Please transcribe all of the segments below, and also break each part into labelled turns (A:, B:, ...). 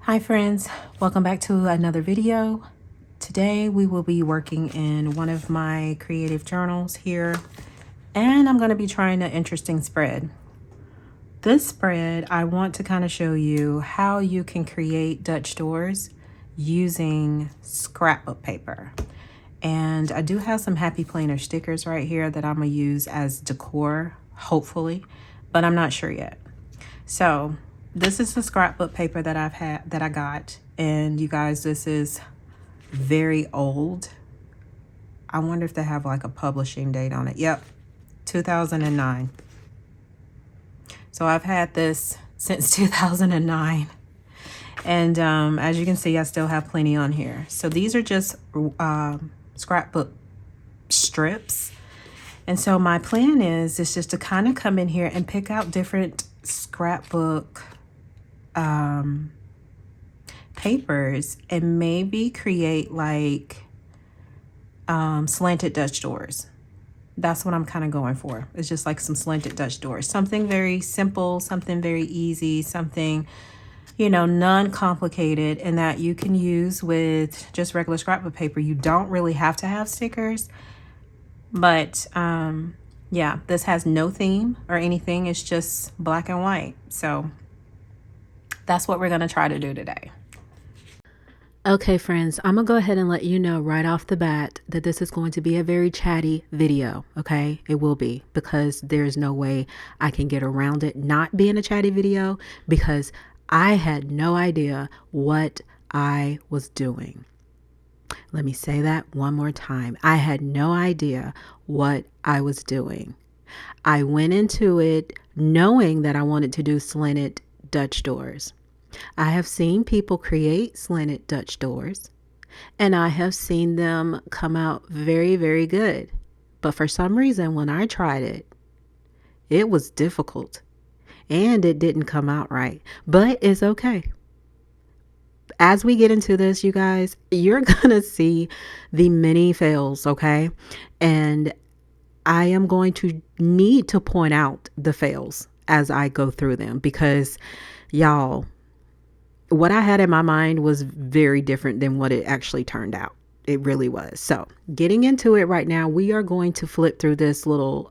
A: Hi friends, welcome back to another video. Today we will be working in one of my creative journals here, and I'm going to be trying an interesting spread. This spread, I want to kind of show you how you can create Dutch doors using scrapbook paper. And I do have some happy planner stickers right here that I'm going to use as decor, hopefully, but I'm not sure yet. So this is the scrapbook paper that I got, and you guys, this is very old. I wonder if they have like a publishing date on it. Yep, 2009. So I've had this since 2009, and as you can see, I still have plenty on here. So these are just scrapbook strips, and so my plan is just to kind of come in here and pick out different scrapbook papers and maybe create like slanted Dutch doors. That's what I'm kind of going for. It's just like some slanted Dutch doors, something very simple, something very easy, something, you know, non-complicated, and that you can use with just regular scrapbook paper. You don't really have to have stickers, but yeah, this has no theme or anything. It's just black and white. So that's what we're going to try to do today. Okay, friends, I'm going to go ahead and let you know right off the bat that this is going to be a very chatty video, okay? It will be, because there's no way I can get around it not being a chatty video, because I had no idea what I was doing. Let me say that one more time. I had no idea what I was doing. I went into it knowing that I wanted to do slanted Dutch doors. I have seen people create slanted Dutch doors, and I have seen them come out very, very good. But for some reason, when I tried it, it was difficult and it didn't come out right, but it's okay. As we get into this, you guys, you're going to see the many fails, okay? And I am going to need to point out the fails as I go through them, because y'all, what I had in my mind was very different than what it actually turned out. It really was. So getting into it right now, we are going to flip through this little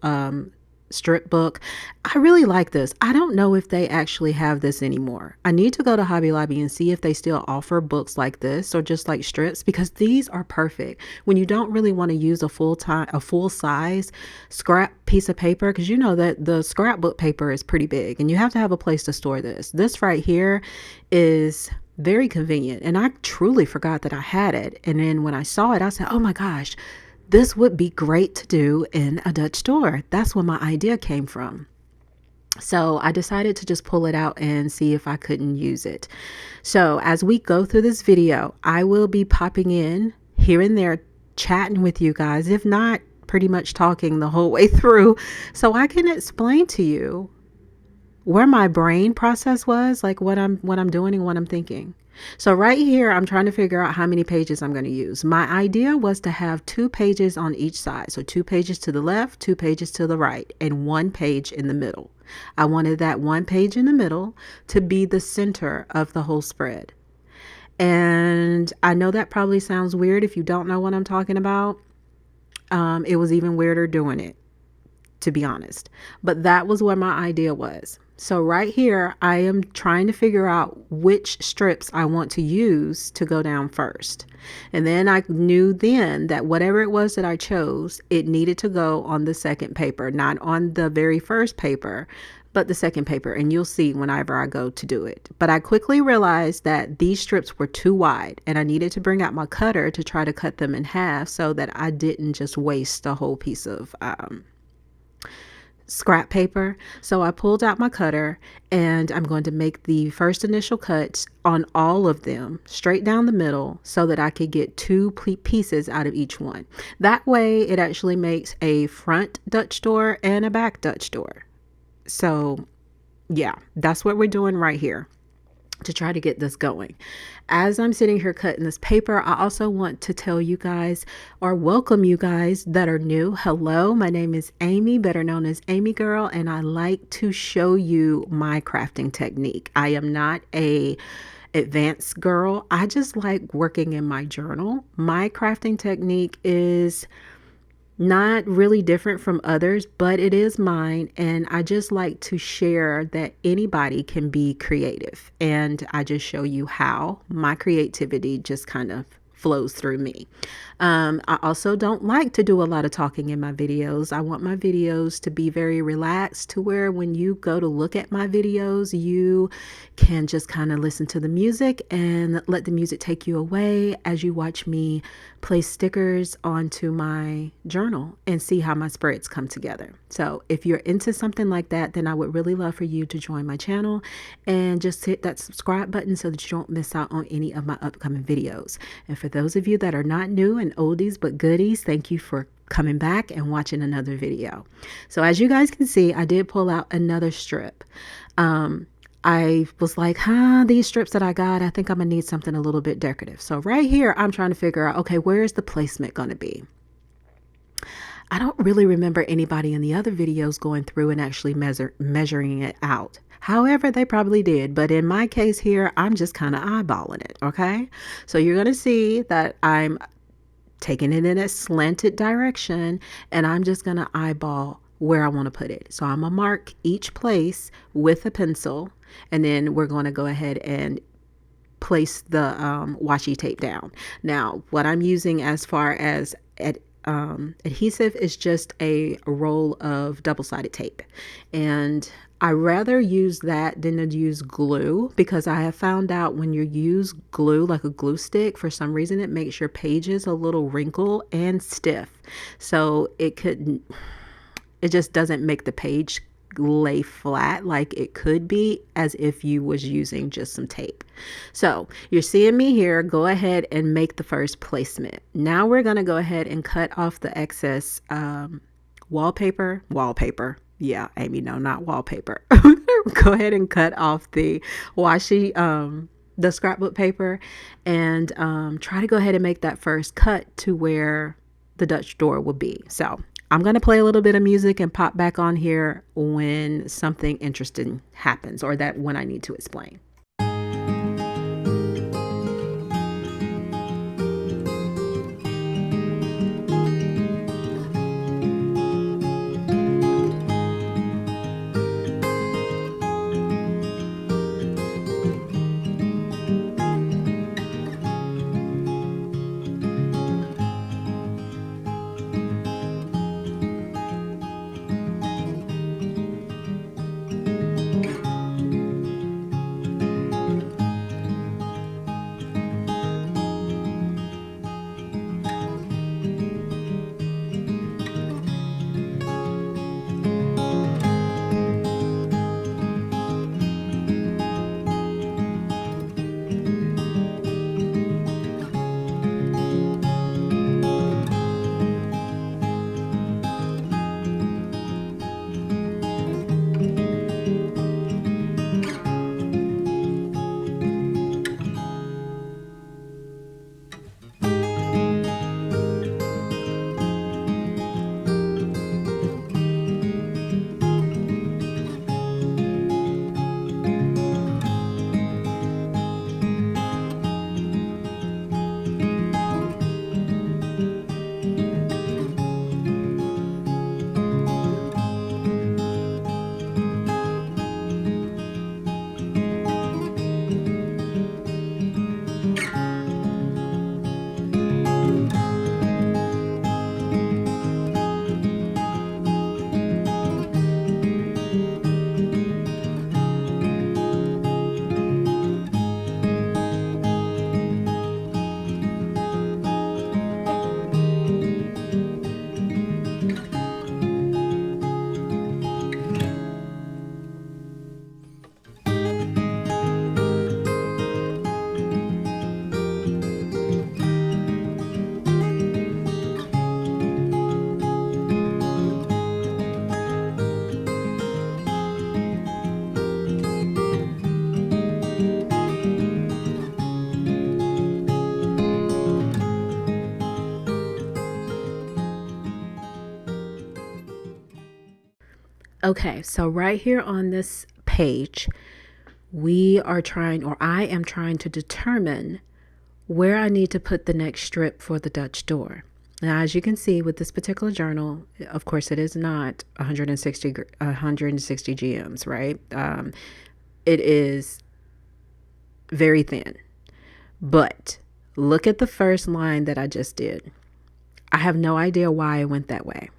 A: strip book. I really like this. I don't know if they actually have this anymore. I need to go to Hobby Lobby and see if they still offer books like this or just like strips, because these are perfect when you don't really want to use a full size scrap piece of paper, because you know that the scrapbook paper is pretty big and you have to have a place to store this. This right here is very convenient, and I truly forgot that I had it. And then when I saw it, I said, oh my gosh, this would be great to do in a Dutch door. That's where my idea came from. So I decided to just pull it out and see if I couldn't use it. So as we go through this video, I will be popping in here and there, chatting with you guys, if not pretty much talking the whole way through, so I can explain to you where my brain process was, like what I'm doing and what I'm thinking. So right here, I'm trying to figure out how many pages I'm going to use. My idea was to have 2 pages on each side. So 2 pages to the left, 2 pages to the right, and 1 page in the middle. I wanted that 1 page in the middle to be the center of the whole spread. And I know that probably sounds weird if you don't know what I'm talking about. It was even weirder doing it, to be honest. But that was what my idea was. So right here, I am trying to figure out which strips I want to use to go down first. And then I knew then that whatever it was that I chose, it needed to go on the second paper, not on the very first paper, but the second paper. And you'll see whenever I go to do it. But I quickly realized that these strips were too wide, and I needed to bring out my cutter to try to cut them in half so that I didn't just waste a whole piece of scrap paper. So I pulled out my cutter, and I'm going to make the first initial cuts on all of them straight down the middle so that I could get 2 pieces out of each one. That way it actually makes a front Dutch door and a back Dutch door. So yeah, that's what we're doing right here to try to get this going. As I'm sitting here cutting this paper, I also want to tell you guys, or welcome you guys that are new. Hello, my name is Amy, better known as Amy Girl, and I like to show you my crafting technique. I am not a advanced girl. I just like working in my journal. My crafting technique is not really different from others, but it is mine. And I just like to share that anybody can be creative. And I just show you how my creativity just kind of flows through me. I also don't like to do a lot of talking in my videos. I want my videos to be very relaxed, to where when you go to look at my videos, you can just kind of listen to the music and let the music take you away as you watch me place stickers onto my journal and see how my spreads come together. So if you're into something like that, then I would really love for you to join my channel and just hit that subscribe button so that you don't miss out on any of my upcoming videos. And for those of you that are not new and oldies but goodies, thank you for coming back and watching another video. So as you guys can see, I did pull out another strip. I was like, these strips that I got, I think I'm gonna need something a little bit decorative. So right here, I'm trying to figure out, okay, where's the placement gonna be? I don't really remember anybody in the other videos going through and actually measuring it out. However, they probably did. But in my case here, I'm just kind of eyeballing it. Okay. So you're going to see that I'm taking it in a slanted direction, and I'm just going to eyeball where I want to put it. So I'm going to mark each place with a pencil, and then we're going to go ahead and place the washi tape down. Now, what I'm using as far as adhesive is just a roll of double-sided tape, and I rather use that than to use glue, because I have found out when you use glue, like a glue stick, for some reason it makes your pages a little wrinkled and stiff, so it just doesn't make the page lay flat like it could be as if you was using just some tape. So you're seeing me here go ahead and make the first placement. Now we're going to go ahead and cut off the excess wallpaper. Yeah, Amy, no, not wallpaper. Go ahead and cut off the washi the scrapbook paper, and try to go ahead and make that first cut to where the Dutch door will be. So I'm going to play a little bit of music and pop back on here when something interesting happens, or that when I need to explain. Okay, so right here on this page, we are trying, or I am trying to determine where I need to put the next strip for the Dutch door. Now, as you can see with this particular journal, of course, it is not 160 GMs, right? It is very thin. But look at the first line that I just did. I have no idea why I went that way.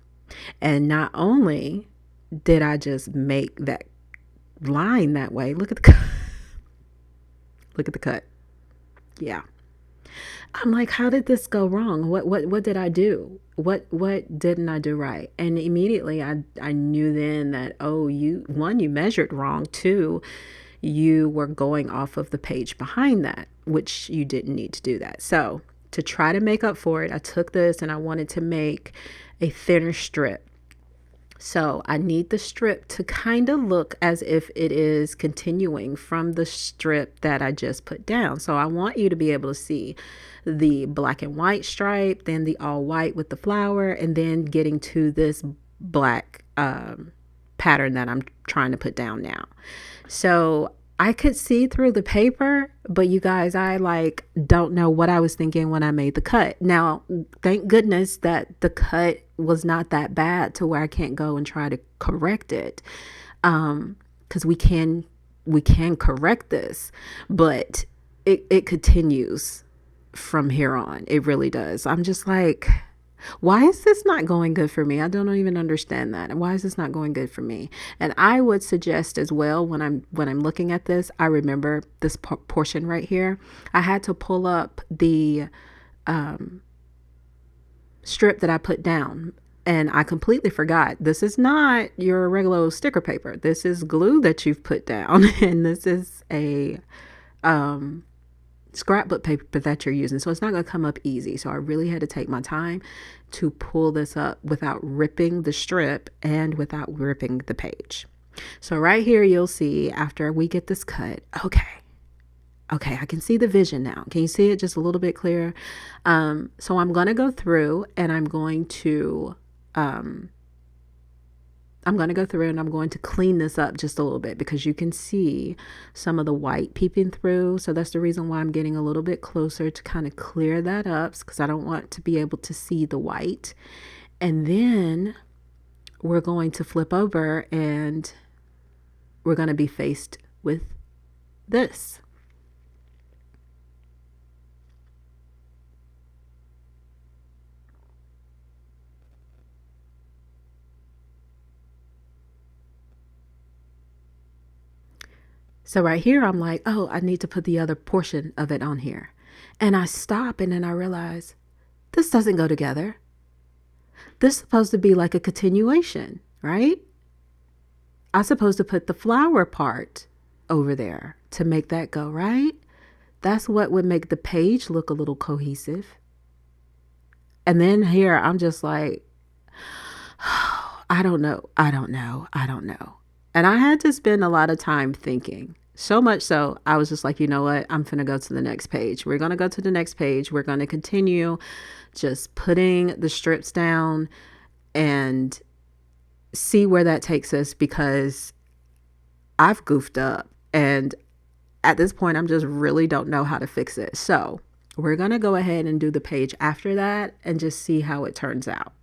A: And not only did I just make that line that way, look at the cut. Look at the cut. Yeah. I'm like, how did this go wrong? What did I do? What didn't I do right? And immediately I knew then that, oh, you measured wrong. Two, you were going off of the page behind that, which you didn't need to do that. So to try to make up for it, I took this and I wanted to make a thinner strip. So I need the strip to kind of look as if it is continuing from the strip that I just put down. So I want you to be able to see the black and white stripe, then the all white with the flower, and then getting to this black pattern that I'm trying to put down now. So I could see through the paper, but you guys, I don't know what I was thinking when I made the cut. Now, thank goodness that the cut was not that bad to where I can't go and try to correct it. Because we can correct this, but it continues from here on. It really does. I'm just like, why is this not going good for me? I don't even understand that. And why is this not going good for me? And I would suggest as well, when I'm looking at this, I remember this portion right here. I had to pull up the strip that I put down, and I completely forgot. This is not your regular sticker paper. This is glue that you've put down, and this is a scrapbook paper that you're using, so it's not going to come up easy. So I really had to take my time to pull this up without ripping the strip and without ripping the page. So right here you'll see, after we get this cut, okay, I can see the vision now. Can you see it just a little bit clearer? So I'm going to go through and I'm going to clean this up just a little bit, because you can see some of the white peeping through. So that's the reason why I'm getting a little bit closer to kind of clear that up, because I don't want to be able to see the white. And then we're going to flip over and we're going to be faced with this. So right here, I'm like, oh, I need to put the other portion of it on here. And I stop and then I realize this doesn't go together. This is supposed to be like a continuation, right? I'm supposed to put the flower part over there to make that go, right? That's what would make the page look a little cohesive. And then here, I'm just like, I don't know. And I had to spend a lot of time thinking. So much so, I was just like, you know what? I'm going to go to the next page. We're going to go to the next page. We're going to continue just putting the strips down and see where that takes us, because I've goofed up. And at this point, I'm just really don't know how to fix it. So we're going to go ahead and do the page after that and just see how it turns out.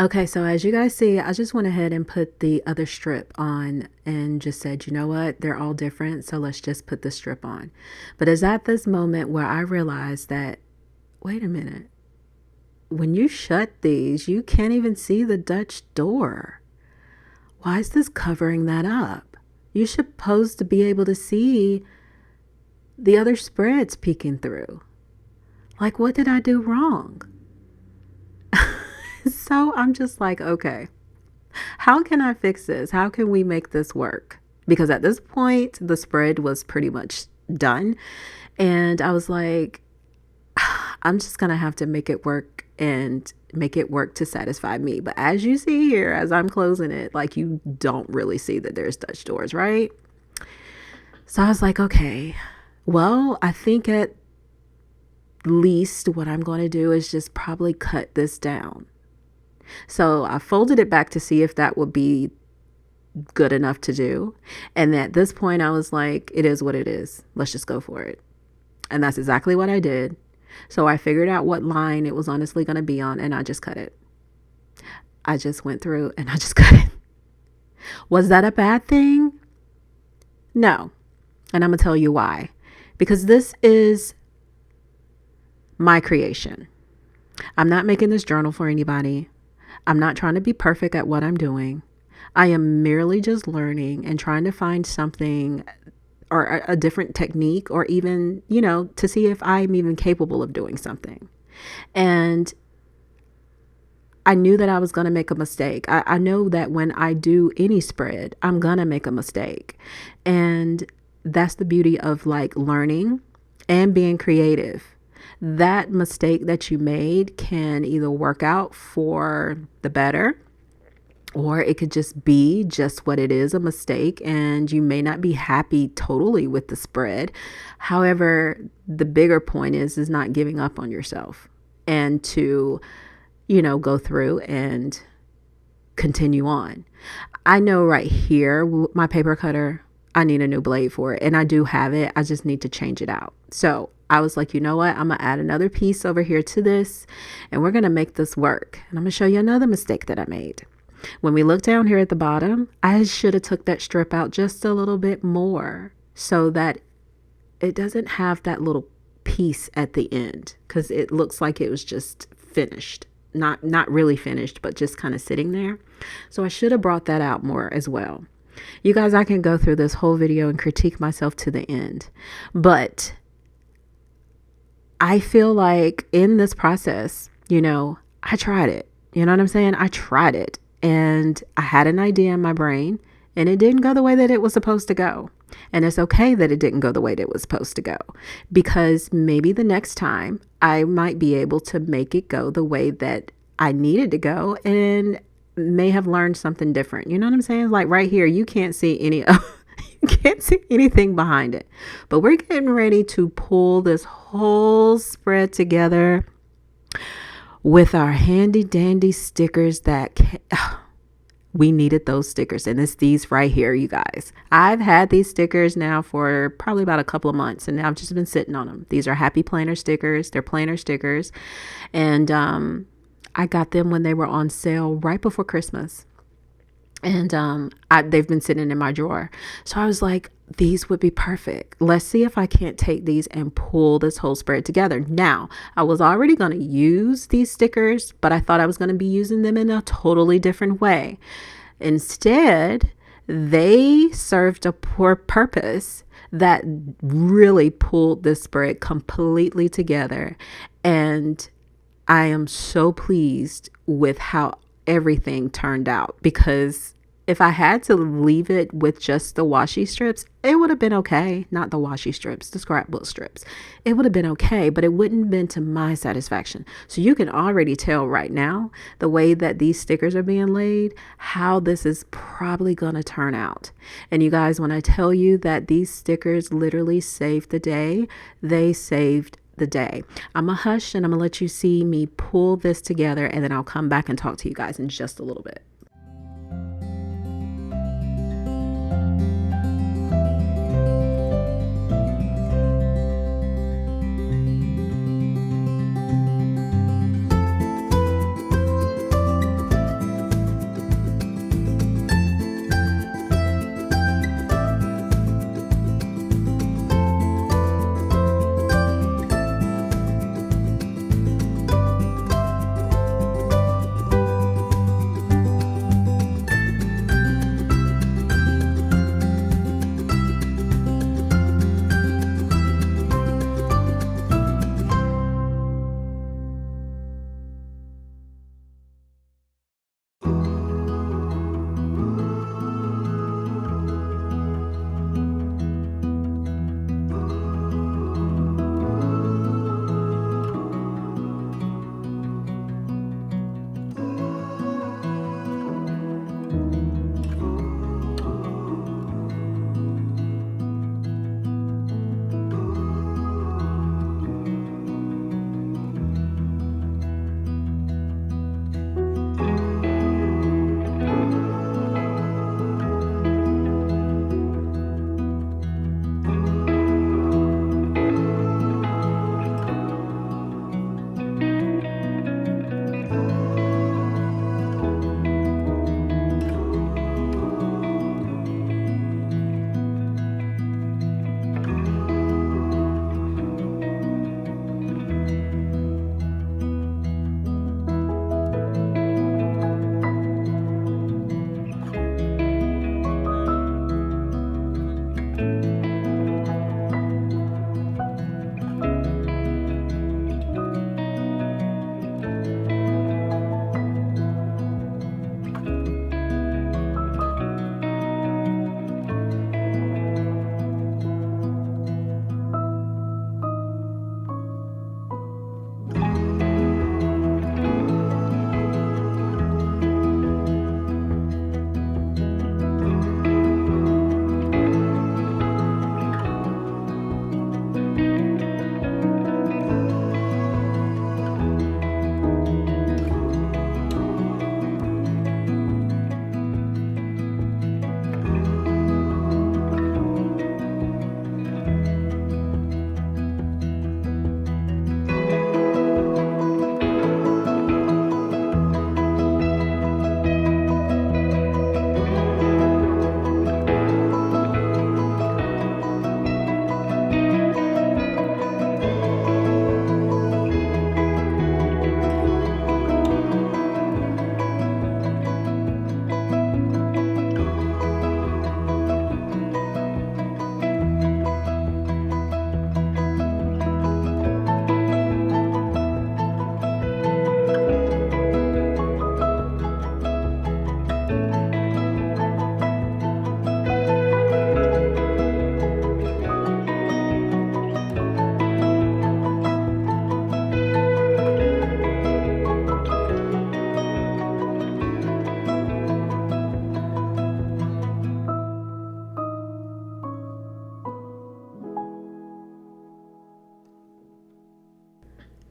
A: Okay, so as you guys see, I just went ahead and put the other strip on and just said, you know what, they're all different, so let's just put the strip on. But it's at this moment where I realized that, wait a minute, when you shut these, you can't even see the Dutch door. Why is this covering that up? You're supposed to be able to see the other spreads peeking through. Like, what did I do wrong? So I'm just like, okay, how can I fix this? How can we make this work? Because at this point, the spread was pretty much done. And I was like, I'm just going to have to make it work and make it work to satisfy me. But as you see here, as I'm closing it, like you don't really see that there's Dutch doors, right? So I was like, okay, well, I think at least what I'm going to do is just probably cut this down. So I folded it back to see if that would be good enough to do. And at this point, I was like, it is what it is. Let's just go for it. And that's exactly what I did. So I figured out what line it was honestly going to be on, and I just cut it. I just went through and I just cut it. Was that a bad thing? No. And I'm going to tell you why. Because this is my creation. I'm not making this journal for anybody. I'm not trying to be perfect at what I'm doing. I am merely just learning and trying to find something or a different technique, or even, to see if I'm even capable of doing something. And I knew that I was going to make a mistake. I know that when I do any spread, I'm going to make a mistake. And that's the beauty of like learning and being creative. That mistake that you made can either work out for the better, or it could just be just what it is, a mistake, and you may not be happy totally with the spread. However, the bigger point is not giving up on yourself and to, go through and continue on. I know right here, my paper cutter, I need a new blade for it, and I do have it. I just need to change it out. So I was like, you know what? I'm going to add another piece over here to this, and we're going to make this work. And I'm going to show you another mistake that I made. When we look down here at the bottom, I should have took that strip out just a little bit more so that it doesn't have that little piece at the end, because it looks like it was just finished. Not really finished, but just kind of sitting there. So I should have brought that out more as well. You guys, I can go through this whole video and critique myself to the end, but I feel like in this process, I tried it. You know what I'm saying? I tried it, and I had an idea in my brain, and it didn't go the way that it was supposed to go. And it's okay that it didn't go the way that it was supposed to go, because maybe the next time I might be able to make it go the way that I needed to go, and may have learned something different. You know what I'm saying? Like right here, you can't see you can't see anything behind it, but we're getting ready to pull this whole spread together with our handy dandy stickers we needed those stickers, and it's these right here, you guys. I've had these stickers now for probably about a couple of months, and I've just been sitting on them. These are happy planner stickers. They're planner stickers, and I got them when they were on sale right before Christmas, and they've been sitting in my drawer. So I was like, these would be perfect. Let's see if I can't take these and pull this whole spread together. Now, I was already going to use these stickers, but I thought I was going to be using them in a totally different way. Instead, they served a poor purpose that really pulled this spread completely together. And I am so pleased with how everything turned out, because if I had to leave it with just the washi strips, it would have been okay. Not the washi strips, the scrapbook strips. It would have been okay, but it wouldn't have been to my satisfaction. So you can already tell right now, the way that these stickers are being laid, how this is probably going to turn out. And you guys, when I tell you that these stickers literally saved the day, they saved the day. I'm a hush, and I'm gonna let you see me pull this together, and then I'll come back and talk to you guys in just a little bit.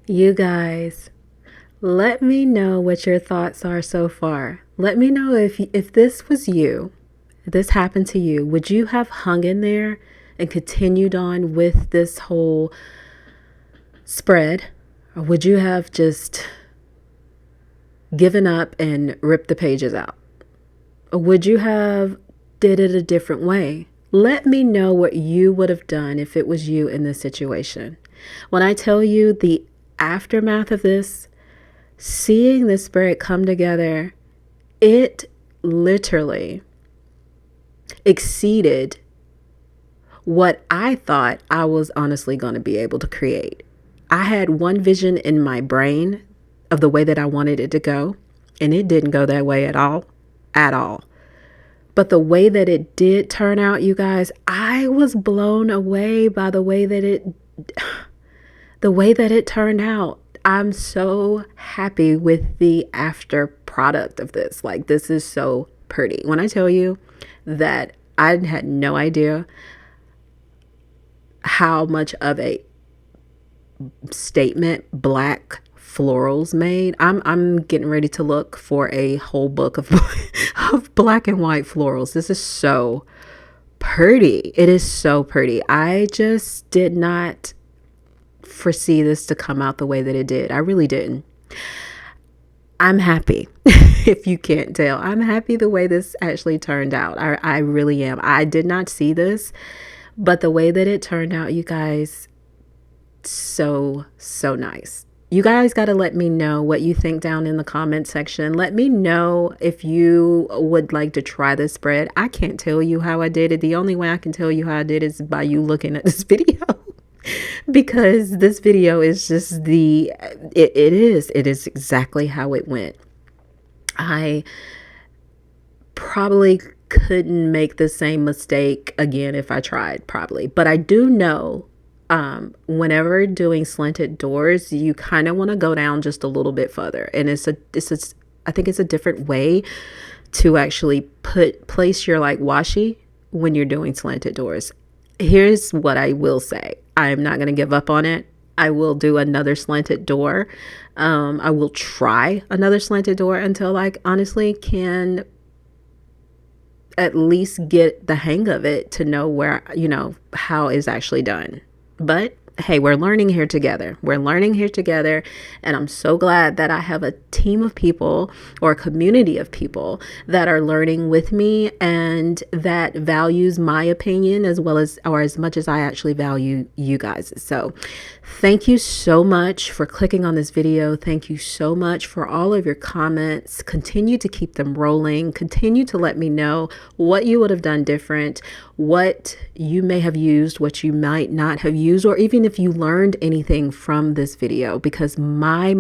A: You guys, let me know what your thoughts are so far. Let me know if this was you, if this happened to you, would you have hung in there and continued on with this whole spread? Or would you have just given up and ripped the pages out? Or would you have did it a different way? Let me know what you would have done if it was you in this situation. When I tell you the aftermath of this, seeing this spread come together, it literally exceeded what I thought I was honestly going to be able to create. I had one vision in my brain of the way that I wanted it to go, and it didn't go that way at all, at all. But the way that it did turn out, you guys, I was blown away by the way that it turned out. I'm so happy with the after product of this. Like, this is so pretty. When I tell you that I had no idea how much of a statement black florals made, I'm getting ready to look for a whole book of of black and white florals. This is so pretty. It is so pretty. I just did not foresee this to come out the way that it did. I really didn't. I'm happy. If you can't tell, I'm happy the way this actually turned out. I really am. I did not see this, but the way that it turned out, you guys, so nice. You guys got to let me know what you think down in the comment section. Let me know if you would like to try this spread. I can't tell you how I did it. The only way I can tell you how I did is by you looking at this video. Because this video is just it is exactly how it went. I probably couldn't make the same mistake again if I tried, probably. But I do know whenever doing slanted doors, you kind of want to go down just a little bit further. And I think it's a different way to actually place your like washi when you're doing slanted doors. Here's what I will say. I'm not going to give up on it. I will do another slanted door. I will try another slanted door until I honestly can at least get the hang of it to know where, how it's actually done. But hey, we're learning here together. And I'm so glad that I have a team of people or a community of people that are learning with me and that values my opinion as well as, or as much as I actually value you guys. So thank you so much for clicking on this video. Thank you so much for all of your comments. Continue to keep them rolling. Continue to let me know what you would have done different, what you may have used, what you might not have used, or even if you learned anything from this video, because my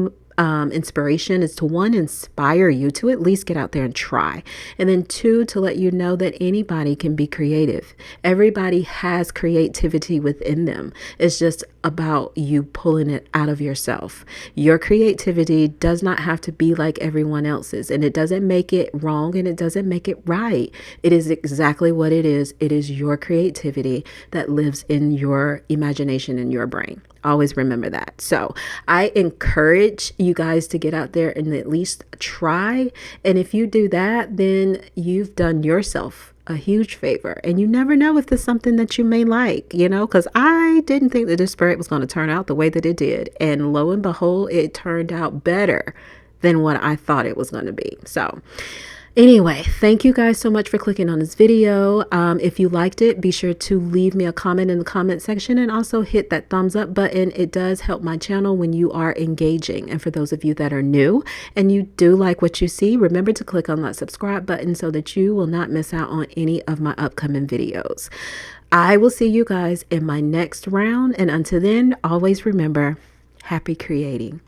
A: inspiration is to, one, inspire you to at least get out there and try, and then two, to let you know that anybody can be creative. Everybody has creativity within them. It's just about you pulling it out of yourself. Your creativity does not have to be like everyone else's, and it doesn't make it wrong and it doesn't make it right. It is exactly what it is. It is your creativity that lives in your imagination and your brain. Always remember that. So I encourage you guys to get out there and at least try. And if you do that, then you've done yourself a huge favor. And you never know if there's something that you may like, because I didn't think that this spread was going to turn out the way that it did. And lo and behold, it turned out better than what I thought it was going to be. So anyway, thank you guys so much for clicking on this video. If you liked it, be sure to leave me a comment in the comment section and also hit that thumbs up button. It does help my channel when you are engaging. And for those of you that are new and you do like what you see, remember to click on that subscribe button so that you will not miss out on any of my upcoming videos. I will see you guys in my next round. And until then, always remember, happy creating.